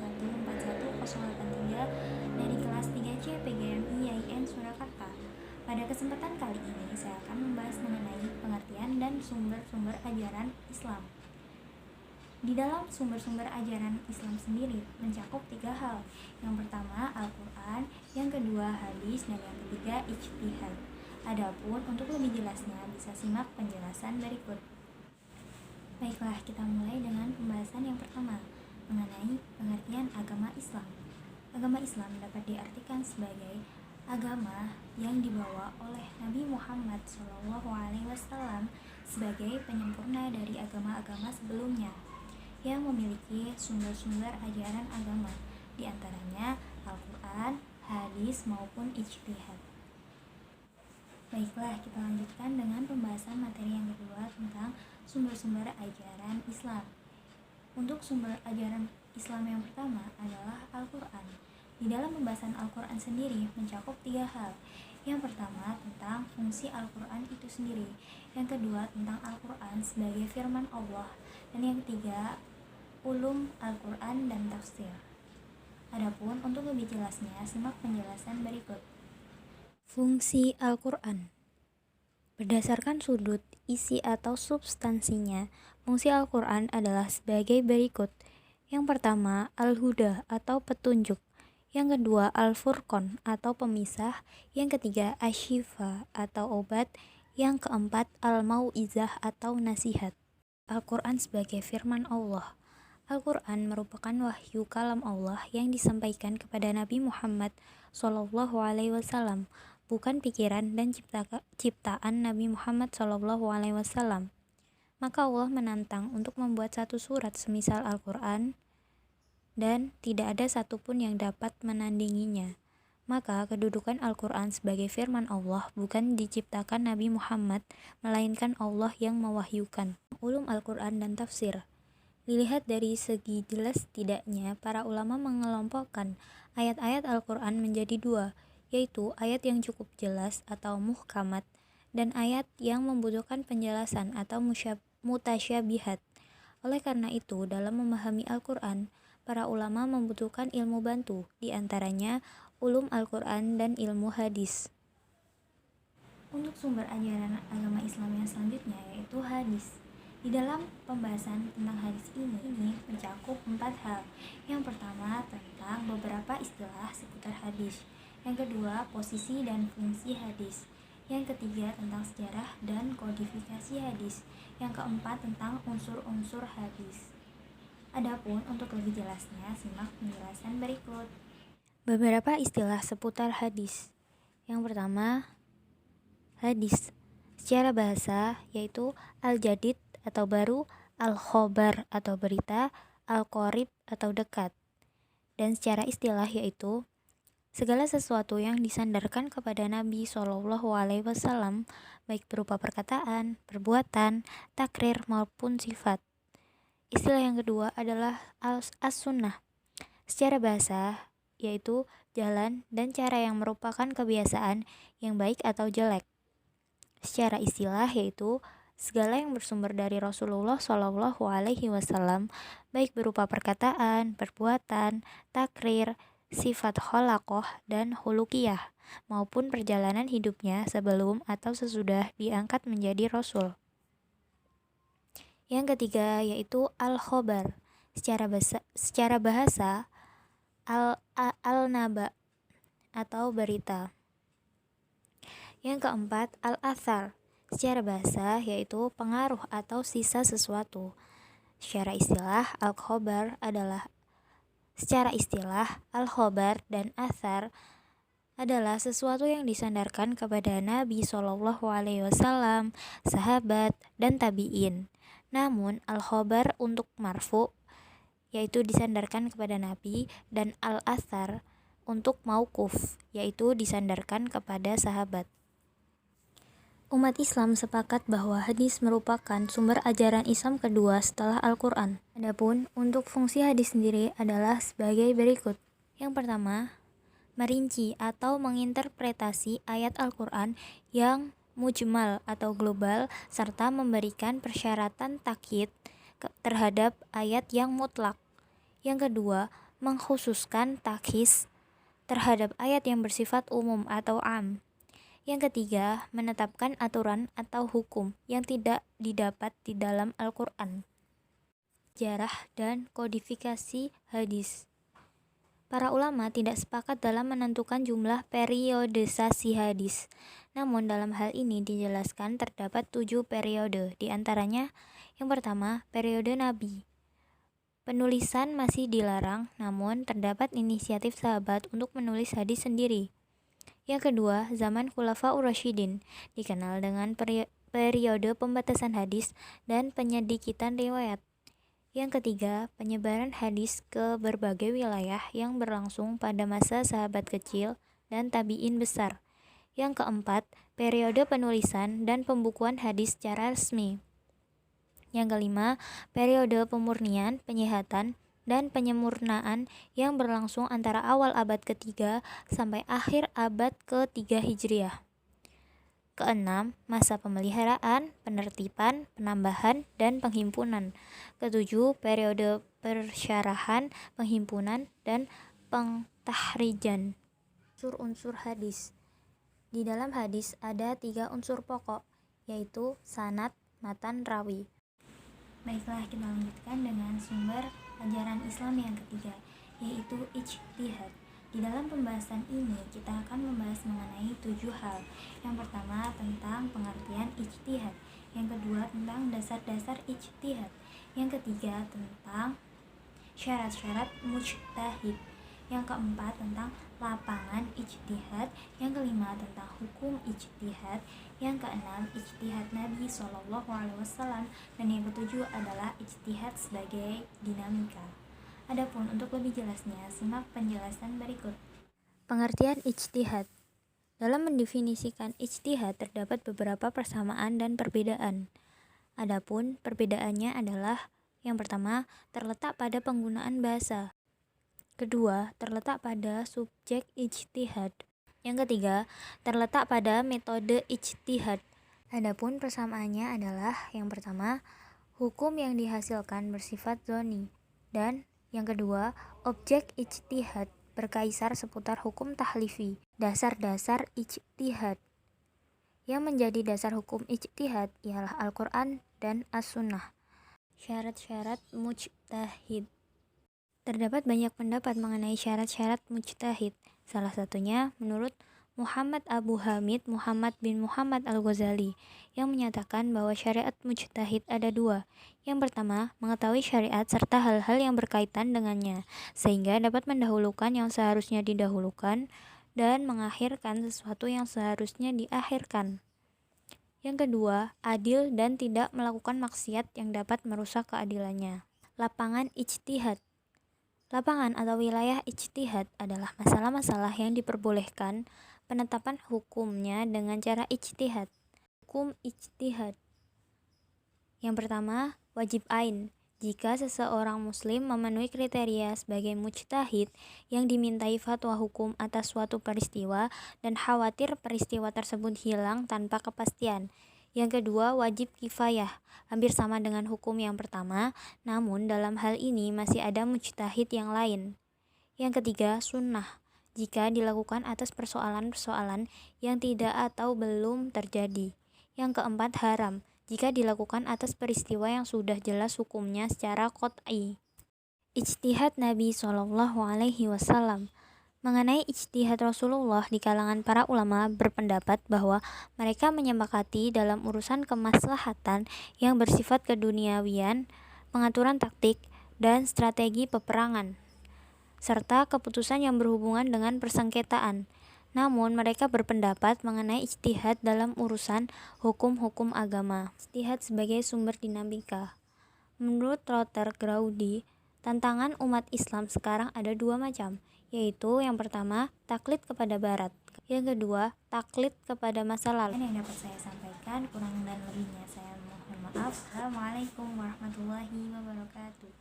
1410883 dari kelas 3C PGMI YIN Surakarta. Pada kesempatan kali ini saya akan membahas mengenai pengertian dan sumber-sumber ajaran Islam. Di dalam sumber-sumber ajaran Islam sendiri mencakup 3 hal. Yang pertama Al-Quran, yang kedua hadis, dan yang ketiga ijtihad. Adapun untuk lebih jelasnya bisa simak penjelasan berikut. Baiklah, kita mulai dengan pembahasan yang pertama mengenai pengertian agama Islam. Agama Islam dapat diartikan sebagai agama yang dibawa oleh Nabi Muhammad SAW sebagai penyempurna dari agama-agama sebelumnya yang memiliki sumber-sumber ajaran agama, di antaranya Al-Quran, hadis, maupun ijtihad. Baiklah, kita lanjutkan dengan pembahasan materi yang kedua tentang sumber-sumber ajaran Islam. Untuk sumber ajaran Islam yang pertama adalah Al-Quran. Di dalam pembahasan Al-Quran sendiri mencakup 3 hal. Yang pertama tentang fungsi Al-Quran itu sendiri. Yang kedua tentang Al-Quran sebagai firman Allah. Dan yang ketiga ulum Al-Quran dan tafsir. Adapun untuk lebih jelasnya simak penjelasan berikut. Fungsi Al-Quran. Berdasarkan sudut isi atau substansinya, fungsi Al-Quran adalah sebagai berikut. Yang pertama, Al-Huda atau petunjuk. Yang kedua, Al-Furqan atau pemisah. Yang ketiga, Asy-Syifa atau obat. Yang keempat, Al-Mau'izah atau nasihat. Al-Quran sebagai firman Allah. Al-Quran merupakan wahyu kalam Allah yang disampaikan kepada Nabi Muhammad SAW, bukan pikiran dan ciptaan Nabi Muhammad SAW. Maka Allah menantang untuk membuat satu surat semisal Al-Quran, dan tidak ada satupun yang dapat menandinginya. Maka kedudukan Al-Quran sebagai firman Allah bukan diciptakan Nabi Muhammad, melainkan Allah yang mewahyukan. Ulum Al-Quran dan tafsir. Dilihat dari segi jelas tidaknya, para ulama mengelompokkan ayat-ayat Al-Quran menjadi 2, yaitu ayat yang cukup jelas atau muhkamat, dan ayat yang membutuhkan penjelasan atau mutasyabihat. Oleh karena itu, dalam memahami Al-Quran, para ulama membutuhkan ilmu bantu, di antaranya ulum Al-Quran dan ilmu hadis. Untuk sumber ajaran agama Islam yang selanjutnya yaitu hadis. Di dalam pembahasan tentang hadis ini mencakup 4 hal. Yang pertama tentang beberapa istilah seputar hadis. Yang kedua, posisi dan fungsi hadis. Yang ketiga tentang sejarah dan kodifikasi hadis. Yang keempat tentang unsur-unsur hadis. Adapun untuk lebih jelasnya simak penjelasan berikut. Beberapa istilah seputar hadis. Yang pertama, hadis secara bahasa yaitu al-jadid atau baru, al-khobar atau berita, al-qorib atau dekat. Dan secara istilah yaitu segala sesuatu yang disandarkan kepada Nabi SAW, baik berupa perkataan, perbuatan, takrir maupun sifat. Istilah yang kedua adalah as-sunnah. Secara bahasa yaitu jalan dan cara yang merupakan kebiasaan yang baik atau jelek. Secara istilah yaitu segala yang bersumber dari Rasulullah SAW, baik berupa perkataan, perbuatan, takrir, sifat kholaqoh dan hulukiyah, maupun perjalanan hidupnya sebelum atau sesudah diangkat menjadi Rasul. Yang ketiga yaitu al-khobar. Secara bahasa al-naba atau berita. Yang keempat al-athar. Secara bahasa yaitu pengaruh atau sisa sesuatu. Secara istilah al-khobar dan athar adalah sesuatu yang disandarkan kepada Nabi SAW, sahabat, dan tabi'in. Namun al-khobar untuk marfu yaitu disandarkan kepada Nabi, dan al-athar untuk mauquf yaitu disandarkan kepada sahabat. Umat Islam sepakat bahwa hadis merupakan sumber ajaran Islam kedua setelah Al-Quran. Adapun untuk fungsi hadis sendiri adalah sebagai berikut. Yang pertama, merinci atau menginterpretasi ayat Al-Quran yang mujmal atau global, serta memberikan persyaratan takyid terhadap ayat yang mutlak. Yang kedua, mengkhususkan takhis terhadap ayat yang bersifat umum atau am. Yang ketiga, menetapkan aturan atau hukum yang tidak didapat di dalam Al-Quran. Sejarah dan kodifikasi hadis. Para ulama tidak sepakat dalam menentukan jumlah periodisasi hadis. Namun dalam hal ini dijelaskan terdapat 7 periode. Di antaranya, yang pertama, periode Nabi. Penulisan masih dilarang, namun terdapat inisiatif sahabat untuk menulis hadis sendiri. Yang kedua, zaman Khulafaur Rasyidin, dikenal dengan periode pembatasan hadis dan penyedikitan riwayat. Yang ketiga, penyebaran hadis ke berbagai wilayah yang berlangsung pada masa sahabat kecil dan tabi'in besar. Yang keempat, periode penulisan dan pembukuan hadis secara resmi. Yang kelima, periode pemurnian, penyihatan, dan penyempurnaan yang berlangsung antara awal abad ke-3 sampai akhir abad ke-3 Hijriah. Keenam, masa pemeliharaan, penertiban, penambahan, dan penghimpunan. Ketujuh, periode persyarahan, penghimpunan, dan pengtahrijan. Unsur-unsur hadis. Di dalam hadis ada 3 unsur pokok, yaitu sanad, matan, rawi. Baiklah, kita lanjutkan dengan sumber ajaran Islam yang ketiga, yaitu ijtihad. Di dalam pembahasan ini, kita akan membahas mengenai 7 hal. Yang pertama, tentang pengertian ijtihad. Yang kedua, tentang dasar-dasar ijtihad. Yang ketiga, tentang syarat-syarat mujtahid. Yang keempat, tentang lapangan ijtihad. Yang kelima, tentang hukum ijtihad. Yang keenam, ijtihad Nabi SAW. Dan yang ketujuh adalah ijtihad sebagai dinamika. Adapun untuk lebih jelasnya, simak penjelasan berikut. Pengertian ijtihad. Dalam mendefinisikan ijtihad terdapat beberapa persamaan dan perbedaan. Adapun perbedaannya adalah, yang pertama, terletak pada penggunaan bahasa. Kedua, terletak pada subjek ijtihad. Yang ketiga, terletak pada metode ijtihad. Adapun persamaannya adalah, yang pertama, hukum yang dihasilkan bersifat dzonni, dan yang kedua, objek ijtihad berkaisar seputar hukum tahlifi, dasar-dasar ijtihad. Yang menjadi dasar hukum ijtihad ialah Al-Quran dan As-Sunnah. Syarat-syarat mujtahid. Terdapat banyak pendapat mengenai syarat-syarat mujtahid. Salah satunya menurut Muhammad Abu Hamid Muhammad bin Muhammad Al-Ghazali yang menyatakan bahwa syariat mujtahid ada 2. Yang pertama, mengetahui syariat serta hal-hal yang berkaitan dengannya, sehingga dapat mendahulukan yang seharusnya didahulukan dan mengakhirkan sesuatu yang seharusnya diakhirkan. Yang kedua, adil dan tidak melakukan maksiat yang dapat merusak keadilannya. Lapangan ijtihad. Lapangan atau wilayah ijtihad adalah masalah-masalah yang diperbolehkan penetapan hukumnya dengan cara ijtihad. Hukum ijtihad. Yang pertama, wajib ain. Jika seseorang muslim memenuhi kriteria sebagai mujtahid yang dimintai fatwa hukum atas suatu peristiwa dan khawatir peristiwa tersebut hilang tanpa kepastian. Yang kedua, wajib kifayah, hampir sama dengan hukum yang pertama, namun dalam hal ini masih ada mujtahid yang lain. Yang ketiga, sunnah, jika dilakukan atas persoalan-persoalan yang tidak atau belum terjadi. Yang keempat, haram, jika dilakukan atas peristiwa yang sudah jelas hukumnya secara qat'i. Ijtihad Nabi SAW. Mengenai ijtihad Rasulullah di kalangan para ulama berpendapat bahwa mereka menyepakati dalam urusan kemaslahatan yang bersifat keduniawian, pengaturan taktik, dan strategi peperangan, serta keputusan yang berhubungan dengan persengketaan. Namun mereka berpendapat mengenai ijtihad dalam urusan hukum-hukum agama. Ijtihad sebagai sumber dinamika. Menurut Rotter Graudi, tantangan umat Islam sekarang ada 2 macam, yaitu yang pertama, taklid kepada barat. Yang kedua, taklid kepada masa lalu. Ini yang dapat saya sampaikan, kurang dan lebihnya saya mohon maaf. Assalamualaikum warahmatullahi wabarakatuh.